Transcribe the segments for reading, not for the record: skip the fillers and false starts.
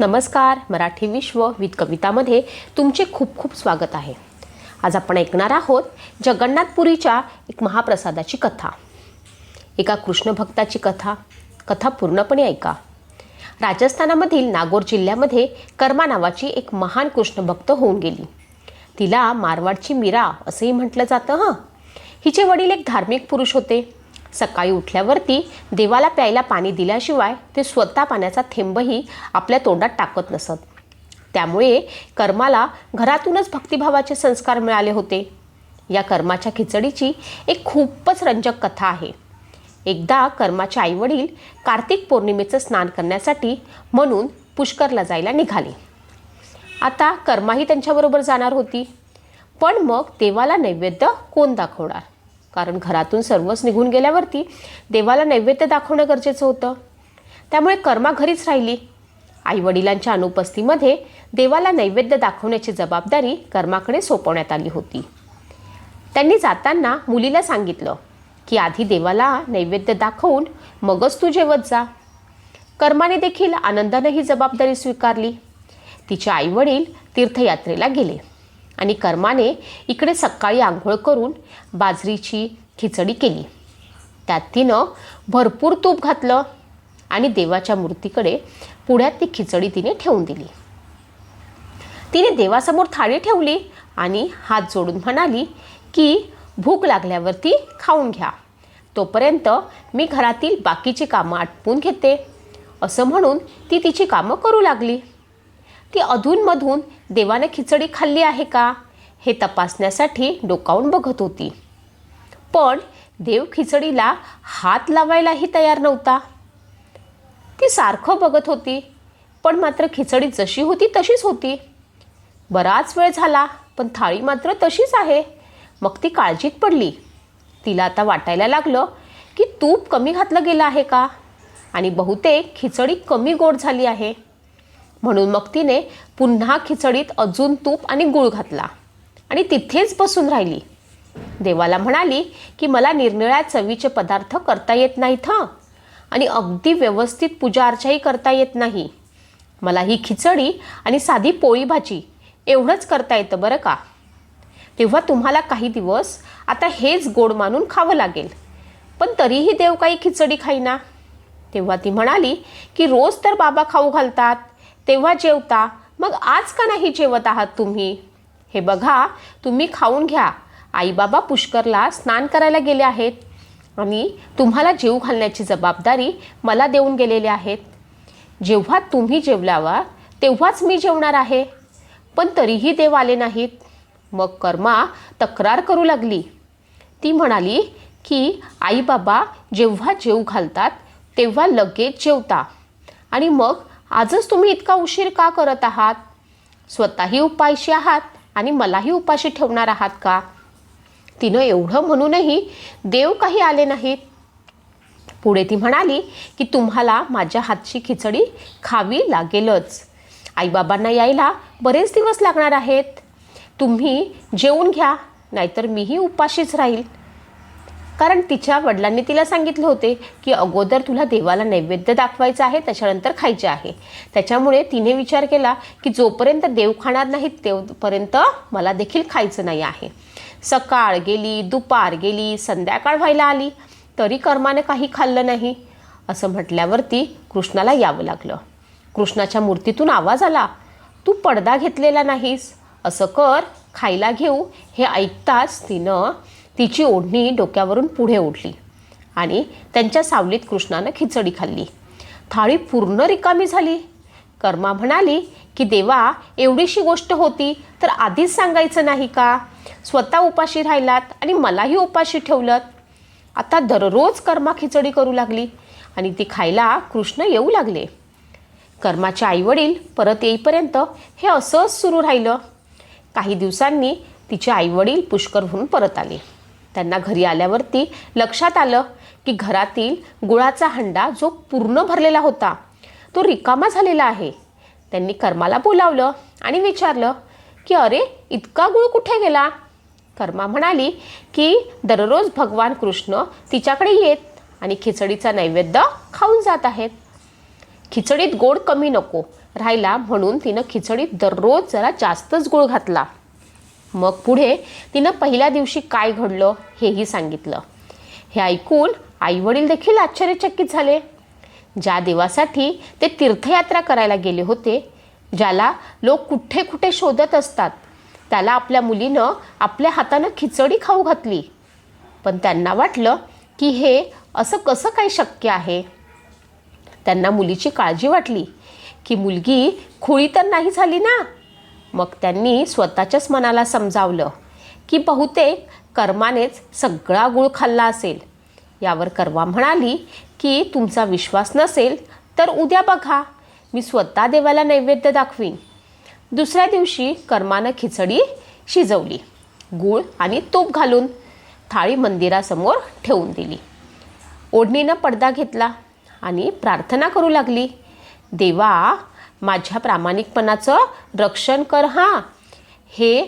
नमस्कार. मराठी विश्व विथ कवितामध्ये तुमचे खूप खूप स्वागत आहे. आज आपण ऐकणार आहोत जगन्नाथपुरीच्या एक महाप्रसादाची कथा. एका कृष्ण भक्ताची कथा पूर्णपणे ऐका. राजस्थानामधील नागौर जिल्ह्यामध्ये कर्मा नावाची एक महान कृष्ण भक्त होऊन गेली. तिला मारवाडची मीरा असेही म्हटलं जातं. हिचे वडील एक धार्मिक पुरुष होते. सकाळी उठल्यावरती देवाला प्यायला पाणी दिल्याशिवाय ते स्वतः पाण्याचा थेंबही आपल्या तोंडात टाकत नसत. त्यामुळे कर्माला घरातूनच भक्तिभावाचे संस्कार मिळाले होते. या कर्माच्या खिचडीची एक खूपच रंजक कथा आहे. एकदा कर्माचे आईवडील कार्तिक पौर्णिमेचं स्नान करण्यासाठी म्हणून पुष्करला जायला निघाले. आता कर्माही त्यांच्याबरोबर जाणार होती. पण मग देवाला नैवेद्य कोण दाखवणार? कारण घरातून सर्वच निघून गेल्यावरती देवाला नैवेद्य दाखवणं गरजेचं होतं. त्यामुळे कर्मा घरीच राहिली. आईवडिलांच्या अनुपस्थितीमध्ये देवाला नैवेद्य दाखवण्याची जबाबदारी कर्माकडे सोपवण्यात आली होती. त्यांनी जाताना मुलीला सांगितलं की आधी देवाला नैवेद्य दाखवून मगच तू जेवत जा. कर्माने देखील आनंदाने ही जबाबदारी स्वीकारली. तिचे आईवडील तीर्थयात्रेला गेले आणि कर्माने इकडे सकाळी आंघोळ करून बाजरीची खिचडी केली. त्यात तिनं भरपूर तूप घातलं आणि देवाच्या मूर्तीकडे पुढ्यात ती खिचडी तिने ठेवून दिली. तिने देवासमोर थाळी ठेवली आणि हात जोडून म्हणाली की भूक लागल्यावरती खाऊन घ्या, तोपर्यंत मी घरातील बाकीची कामं आटपून घेते. असं म्हणून ती तिची कामं करू लागली. ती अधूनमधून देवाने खिचडी खाल्ली आहे का हे तपासण्यासाठी डोकावून बघत होती. पण देव खिचडीला हात लावायलाही तयार नव्हता. ती सारखं बघत होती, पण मात्र खिचडी जशी होती तशीच होती. बराच वेळ झाला, पण थाळी मात्र तशीच आहे. मग ती काळजीत पडली. तिला आता वाटायला लागलं की तूप कमी घातलं गेलं आहे का आणि बहुतेक खिचडी कमी गोड झाली आहे. म्हणून मग तिने पुन्हा खिचडीत अजून तूप आणि गूळ घातला आणि तिथेच बसून राहिली. देवाला म्हणाली की मला निरनिळ्या चवीचे पदार्थ करता येत नाहीत आणि अगदी व्यवस्थित पूजा अर्चाही करता येत नाही. मला ही खिचडी आणि साधी पोळी भाजी एवढंच करता येतं बरं का. तेव्हा तुम्हाला काही दिवस आता हेच गोड मानून खावं लागेल. पण तरीही देव काही खिचडी खाईना. तेव्हा ती म्हणाली की रोज तर बाबा खाऊ घालतात, तेव्हा जेवता, मग आज का नाही जेवत आहात तुम्ही? हे बघा, तुम्ही खाऊन घ्या. आई बाबा पुष्करला स्नान करायला गेले आहेत आणि तुम्हाला जेवू घालण्याची जबाबदारी मला देऊन गेलेले आहेत. जेव्हा तुम्ही जेवल्यावर तेव्हाच मी जेवणार आहे. पण तरीही देव आले नाहीत. मग कर्मा तक्रार करू लागली. ती म्हणाली की आई बाबा जेव्हा जेवू घालतात तेव्हा लगेच जेवता आणि मग आजच तुम्ही इतका उशीर का करत आहात? स्वतःही उपाशी आहात आणि मलाही उपाशी ठेवणार आहात का? तिनं एवढं म्हणूनही देव काही आले नाहीत. पुढे ती म्हणाली की तुम्हाला माझ्या हातची खिचडी खावी लागेलच. आईबाबांना यायला बरेच दिवस लागणार आहेत. तुम्ही जेवून घ्या, नाहीतर मीही उपाशीच राहील. कारण तिच्या वडिलांनी तिला सांगितले होते की अगोदर तुला देवाला नैवेद्य दाखवायचं आहे, त्याच्यानंतर खायचे आहे. त्याच्यामुळे तिने विचार केला की जोपर्यंत देव खाणार नाहीत तेवपर्यंत मला देखील खायचं नाही आहे. सकाळ गेली, दुपार गेली, संध्याकाळ व्हायला आली, तरी कर्माने काही खाल्लं नाही. असं म्हटल्यावरती कृष्णाला यावं लागलं. कृष्णाच्या मूर्तीतून आवाज आला, तू पडदा घेतलेला नाहीस, असं कर, खायला घेऊ. हे ऐकताच तिनं तिची ओढणी डोक्यावरून पुढे ओढली आणि त्यांच्या सावलीत कृष्णानं खिचडी खाल्ली. थाळी पूर्ण रिकामी झाली. कर्मा म्हणाली की देवा, एवढीशी गोष्ट होती तर आधीच सांगायचं नाही का? स्वतः उपाशी राहिलात आणि मलाही उपाशी ठेवलं. आता दररोज कर्मा खिचडी करू लागली आणि ती खायला कृष्ण येऊ लागले. कर्माचे आईवडील परत येईपर्यंत हे असंच सुरू राहिलं. काही दिवसांनी तिचे आईवडील पुष्करहून परत आले. त्यांना घरी आल्यावरती लक्षात आलं की घरातील गुळाचा हंडा जो पूर्ण भरलेला होता तो रिकामा झालेला आहे. त्यांनी कर्माला बोलावलं आणि विचारलं की अरे, इतका गुळ कुठे गेला? कर्मा म्हणाली की दररोज भगवान कृष्ण तिच्याकडे येत आणि खिचडीचा नैवेद्य खाऊन जात आहेत. खिचडीत गोड कमी नको, राहिला म्हणून तिनं खिचडीत दररोज जरा जास्तच गूळ घातला. मग पुढे तिनं पहिल्या दिवशी काय घडलं हेही सांगितलं. हे ऐकून आईवडील देखील आश्चर्यचकित झाले. ज्या देवासाठी ते तीर्थयात्रा करायला गेले होते, ज्याला लोक कुठे कुठे शोधत असतात, त्याला आपल्या मुलीनं आपल्या हातानं खिचडी खाऊ घातली. पण त्यांना वाटलं की हे असं कसं काय शक्य आहे. त्यांना मुलीची काळजी वाटली की मुलगी खुळी तर नाही झाली ना. मग त्यांनी स्वतःच्याच मनाला समजावलं की बहुतेक कर्मानेच सगळा गूळ खाल्ला असेल. यावर कर्मा म्हणाली की तुमचा विश्वास नसेल तर उद्या बघा, मी स्वतः देवाला नैवेद्य दाखवीन. दुसऱ्या दिवशी कर्मानं खिचडी शिजवली. गूळ आणि तूप घालून थाळी मंदिरासमोर ठेवून दिली. ओढणीनं पडदा घेतला आणि प्रार्थना करू लागली. देवा, माझ्या प्रामाणिकपणाचं रक्षण कर हां. हे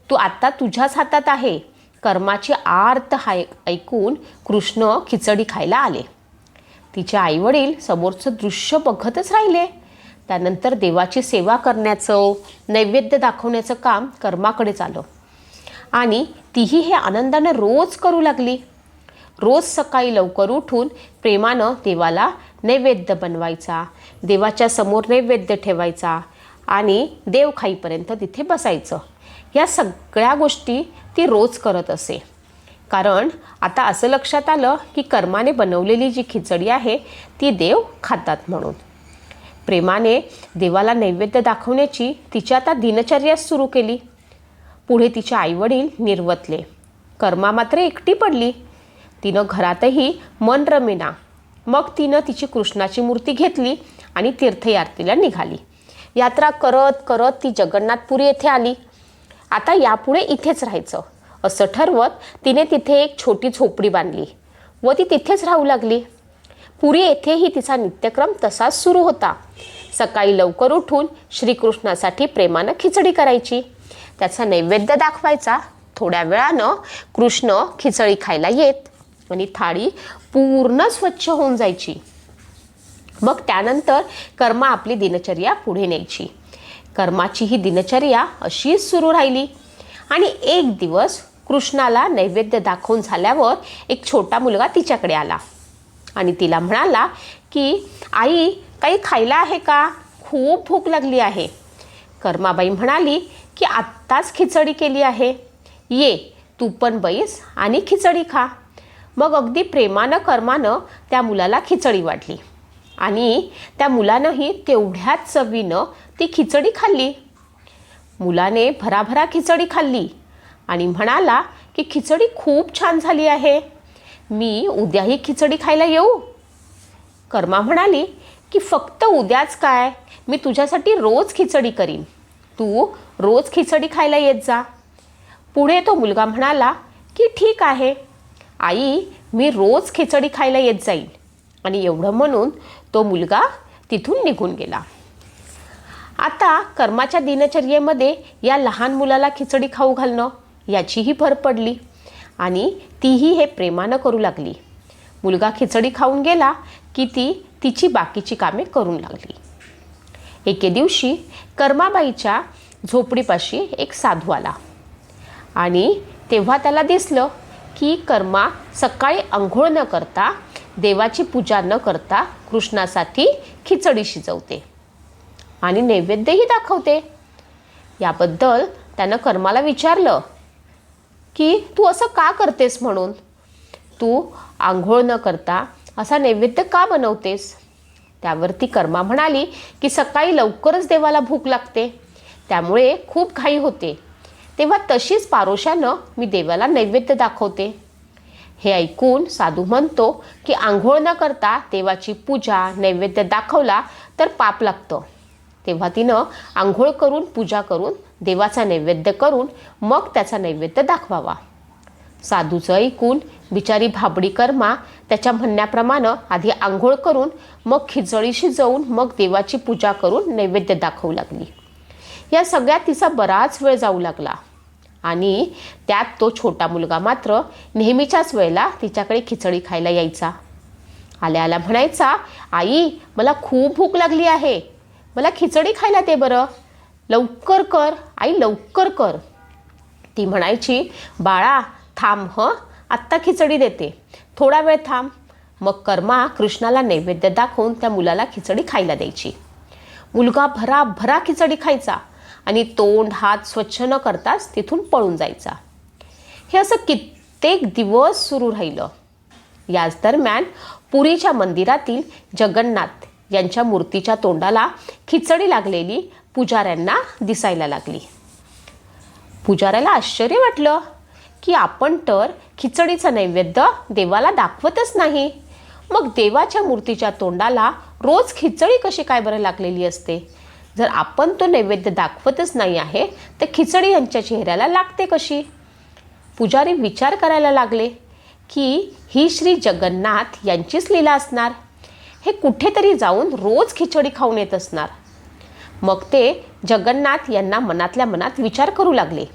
तू आता तुझ्याच हातात आहे. कर्माची आर्त ऐकून कृष्ण खिचडी खायला आले. तिचे आईवडील समोरचं दृश्य बघतच राहिले. त्यानंतर देवाची सेवा करण्याचं, नैवेद्य दाखवण्याचं काम कर्माकडेच आलं आणि तीही हे आनंदानं रोज करू लागली. रोज सकाळी लवकर उठून प्रेमानं देवाला नैवेद्य बनवायचा, देवाच्या समोर नैवेद्य ठेवायचा आणि देव खाईपर्यंत तिथे बसायचं. या सगळ्या गोष्टी ती रोज करत असे. कारण आता असं लक्षात आलं की कर्माने बनवलेली जी खिचडी आहे ती देव खातात म्हणून. प्रेमाने देवाला नैवेद्य दाखवण्याची तिची आता दिनचर्याच सुरू केली. पुढे तिचे आईवडील निर्वतले. कर्मा मात्र एकटी पडली. तिनं घरातही मन रमेना. मग तिनं तिची कृष्णाची मूर्ती घेतली आणि तीर्थयात्रेला निघाली. यात्रा करत करत ती जगन्नाथपुरी येथे आली. आता यापुढे इथेच राहायचं असं ठरवत तिने तिथे एक छोटी झोपडी बांधली व ती तिथेच राहू लागली. पुरी येथेही तिचा नित्यक्रम तसाच सुरू होता. सकाळी लवकर उठून श्रीकृष्णासाठी प्रेमानं खिचडी करायची, त्याचा नैवेद्य दाखवायचा. थोड्या वेळानं कृष्ण खिचडी खायला येत आणि थाळी पूर्ण स्वच्छ होऊन जायची. मग त्यानंतर कर्मा आपली दिनचर्या पुढे न्यायची. कर्माची ही दिनचर्या अशीच सुरू राहिली आणि एक दिवस कृष्णाला नैवेद्य दाखवून झाल्यावर एक छोटा मुलगा तिच्याकडे आला आणि तिला म्हणाला की आई, काही खायला आहे का? खूप भूक लागली आहे. कर्माबाई म्हणाली की आत्ताच खिचडी केली आहे, ये तू पण बैस आणि खिचडी खा. मग अगदी प्रेमानं कर्मानं त्या मुलाला खिचडी वाढली आणि त्या मुलानंही तेवढ्याच चवीनं ती खिचडी खाल्ली. मुलाने भराभरा खिचडी खाल्ली आणि म्हणाला की खिचडी खूप छान झाली आहे, मी उद्याही खिचडी खायला येऊ? कर्मा म्हणाली की फक्त उद्याच काय, मी तुझ्यासाठी रोज खिचडी करीन, तू रोज खिचडी खायला येत जा. पुढे तो मुलगा म्हणाला की ठीक आहे आई, मी रोज खिचडी खायला येत जाईल. आणि एवढं म्हणून तो मुलगा तिथून निघून गेला. आता कर्माच्या दिनचर्येमध्ये या लहान मुलाला खिचडी खाऊ घालणं याचीही भर पडली आणि तीही हे प्रेमानं करू लागली. मुलगा खिचडी खाऊन गेला की ती तिची बाकीची कामे करून लागली. एके दिवशी कर्माबाईच्या झोपडीपाशी एक साधू आला आणि तेव्हा त्याला दिसलं की कर्मा सकाळी अंघोळ न करता, देवाची पूजा न करता कृष्णासाठी खिचडी शिजवते आणि नैवेद्यही दाखवते. याबद्दल त्यानं कर्माला विचारलं की तू असं का करतेस म्हणून, तू आंघोळ न करता असा नैवेद्य का बनवतेस? त्यावरती कर्मा म्हणाली की सकाळी लवकरच देवाला भूक लागते, त्यामुळे खूप घाई होते, तेव्हा तशीच पारोशानं मी देवाला नैवेद्य दाखवते. हे ऐकून साधू म्हणतो की आंघोळ न करता देवाची पूजा नैवेद्य दाखवला तर पाप लागतं. तेव्हा तिनं आंघोळ करून पूजा करून देवाचा नैवेद्य करून मग त्याचा नैवेद्य दाखवावा. साधूचं ऐकून बिचारी भाबडी कर्मा त्याच्या म्हणण्याप्रमाणे आधी आंघोळ करून मग खिचडी शिजवून मग देवाची पूजा करून नैवेद्य दाखवू लागली. या सगळ्यात तिचा बराच वेळ जाऊ लागला आणि त्यात तो छोटा मुलगा मात्र नेहमीच्याच वेळेला तिच्याकडे खिचडी खायला यायचा. आल्या आल्या म्हणायचा, आई मला खूप भूक लागली आहे, मला खिचडी खायला दे बरं, लवकर कर आई, लवकर कर. ती म्हणायची, बाळा थांब आत्ता खिचडी देते, थोडा वेळ थांब. मग कर्मा कृष्णाला नैवेद्य दाखवून त्या मुलाला खिचडी खायला द्यायची. मुलगा भराभरा खिचडी खायचा आणि तोंड हात स्वच्छ न करताच तिथून पळून जायचा. हे असं कित्येक दिवस सुरू राहिलं. याच दरम्यान पुरीच्या मंदिरातील जगन्नाथ यांच्या मूर्तीच्या तोंडाला खिचडी लागलेली पुजाऱ्यांना दिसायला लागली. पुजाऱ्याला आश्चर्य वाटलं की आपण तर खिचडीचं नैवेद्य देवाला दाखवतच नाही, मग देवाच्या मूर्तीच्या तोंडाला रोज खिचडी कशी काय बरं लागलेली असते? जर आपण तो नैवेद्य दाखवतच नाही आहे तर खिचडी यांच्या चेहऱ्याला लागते कशी? पुजारी विचार करायला लागले की ही श्री जगन्नाथ यांचीच लीला असणार. हे कुठेतरी जाऊन रोज खिचडी खाऊन येत असणार. मग ते जगन्नाथ यांना मनातल्या मनात विचार करू लागले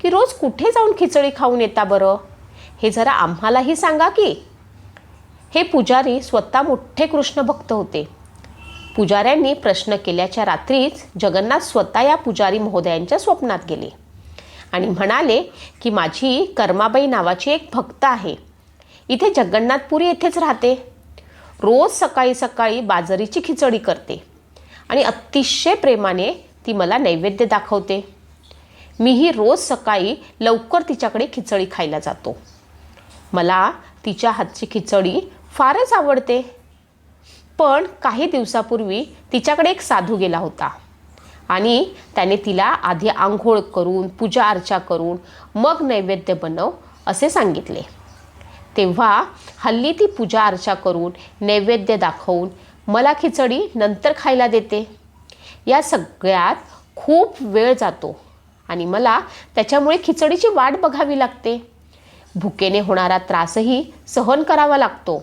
की रोज कुठे जाऊन खिचडी खाऊन येता बरं, हे जरा आम्हालाही सांगा की. हे पुजारी स्वतः मोठे कृष्ण भक्त होते. पुजाऱ्यांनी प्रश्न केल्याच्या रात्रीच जगन्नाथ स्वतः या पुजारी महोदयांच्या स्वप्नात गेले आणि म्हणाले की माझी कर्माबाई नावाची एक भक्त आहे, इथे जगन्नाथपुरी येथेच राहते. रोज सकाळी सकाळी बाजरीची खिचडी करते आणि अतिशय प्रेमाने ती मला नैवेद्य दाखवते. मीही रोज सकाळी लवकर तिच्याकडे खिचडी खायला जातो. मला तिच्या हातची खिचडी फारच आवडते. पण काही दिवसापूर्वी तिच्याकडे एक साधू गेला होता आणि त्याने तिला आधी आंघोळ करून पूजा अर्चा करून मग नैवेद्य बनव असे सांगितले. तेव्हा हल्ली ती पूजा अर्चा करून नैवेद्य दाखवून मला खिचडी नंतर खायला देते. या सगळ्यात खूप वेळ जातो आणि मला त्याच्यामुळे खिचडीची वाट बघावी लागते. भुकेने होणारा त्रासही सहन करावा लागतो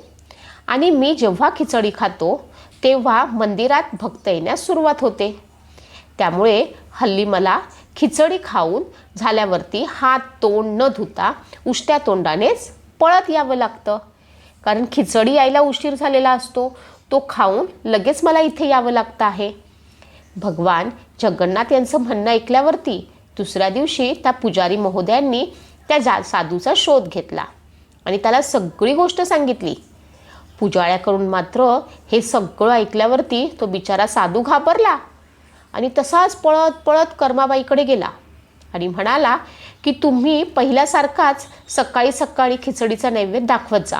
आणि मी जेव्हा खिचडी खातो तेव्हा मंदिरात भक्त येण्यास सुरुवात होते. त्यामुळे हल्ली मला खिचडी खाऊन झाल्यावरती हात तोंड न धुता उष्ट्या तोंडानेच पळत यावं लागतं, कारण खिचडी यायला उशीर झालेला असतो. तो खाऊन लगेच मला इथे यावं लागतं आहे. भगवान जगन्नाथ यांचं म्हणणं ऐकल्यावरती दुसऱ्या दिवशी त्या पुजारी महोदयांनी त्या साधूचा शोध घेतला आणि त्याला सगळी गोष्ट सांगितली. पुजाऱ्याकडून मात्र हे सगळं ऐकल्यावरती तो बिचारा साधू घाबरला आणि तसाच पळत पळत कर्माबाईकडे गेला आणि म्हणाला की तुम्ही पहिल्यासारखाच सकाळी सकाळी खिचडीचा नैवेद्य दाखवत जा.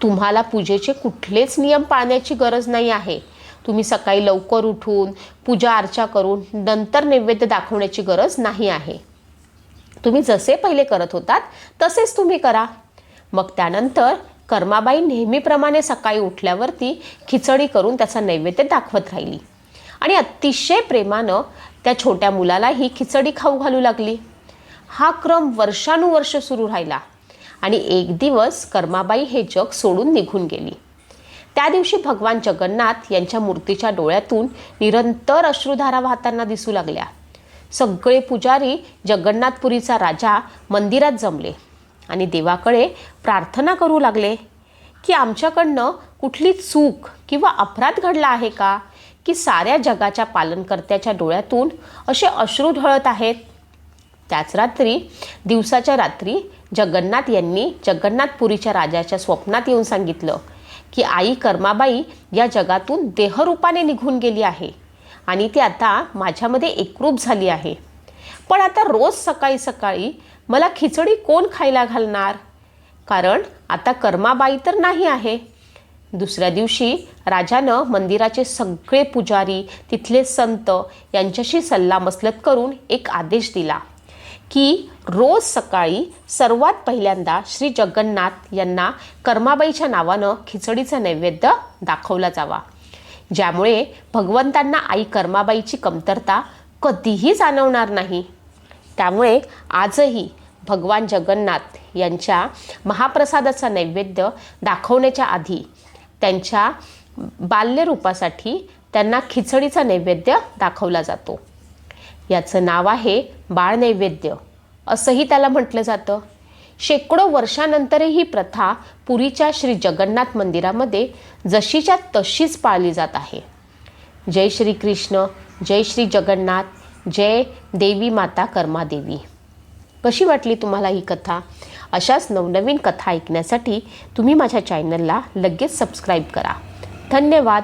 तुम्हाला पूजेचे कुठलेच नियम पाळण्याची गरज नाही आहे. तुम्ही सकाळी लवकर उठून पूजा अर्चा करून नंतर नैवेद्य दाखवण्याची गरज नाही आहे. तुम्ही जसे पहिले करत होतात तसेच तुम्ही करा. मग त्यानंतर कर्माबाई नेहमीप्रमाणे सकाळी उठल्यावरती खिचडी करून त्याचा नैवेद्य दाखवत राहिली आणि अतिशय प्रेमानं त्या छोट्या मुलालाही खिचडी खाऊ घालू लागली. हा क्रम वर्षानुवर्ष सुरू राहिला आणि एक दिवस कर्माबाई हे जग सोडून निघून गेली. त्या दिवशी भगवान जगन्नाथ यांच्या मूर्तीच्या डोळ्यातून निरंतर अश्रुधारा वाहताना दिसू लागल्या. सगळे पुजारी जगन्नाथपुरीचा राजा मंदिरात जमले आणि देवाकडे प्रार्थना करू लागले की आमच्याकडनं कुठली चूक किंवा अपराध घडला आहे का, की साऱ्या जगाच्या पालनकर्त्याच्या डोळ्यातून असे अश्रू ढळत आहेत. त्याच रात्री दिवसाच्या रात्री जगन्नाथ यांनी जगन्नाथपुरीच्या राजाच्या स्वप्नात येऊन सांगितलं की आई कर्माबाई या जगातून देहरूपाने निघून गेली आहे आणि ती आता माझ्यामध्ये एकरूप झाली आहे. पण आता रोज सकाळी सकाळी मला खिचडी कोण खायला घालणार, कारण आता कर्माबाई तर नाही आहे. दुसऱ्या दिवशी राजानं मंदिराचे सगळे पुजारी तिथले संत यांच्याशी सल्लामसलत करून एक आदेश दिला की रोज सकाळी सर्वात पहिल्यांदा श्री जगन्नाथ यांना कर्माबाईच्या नावानं खिचडीचा नैवेद्य दाखवला जावा, ज्यामुळे भगवंतांना आई कर्माबाईची कमतरता कधीही जाणवणार नाही. त्यामुळे आजही भगवान जगन्नाथ यांच्या महाप्रसादाचा नैवेद्य दाखवण्याच्या आधी त्यांच्या बाल्यरूपासाठी त्यांना खिचडीचा नैवेद्य दाखवला जातो. याचं नाव आहे बाळ नैवेद्य असंही त्याला म्हटलं जातं. शेकडो वर्षानंतरही ही प्रथा पुरीच्या श्री जगन्नाथ मंदिरामध्ये जशीच्या तशीच पाळली जात आहे. जय श्री कृष्ण, जय श्री जगन्नाथ, जय देवी माता कर्मादेवी. कशी वाटली तुम्हाला ही कथा? अशाच नवनवीन कथा ऐकण्यासाठी तुम्ही माझ्या चॅनलला लगेच सबस्क्राईब करा. धन्यवाद.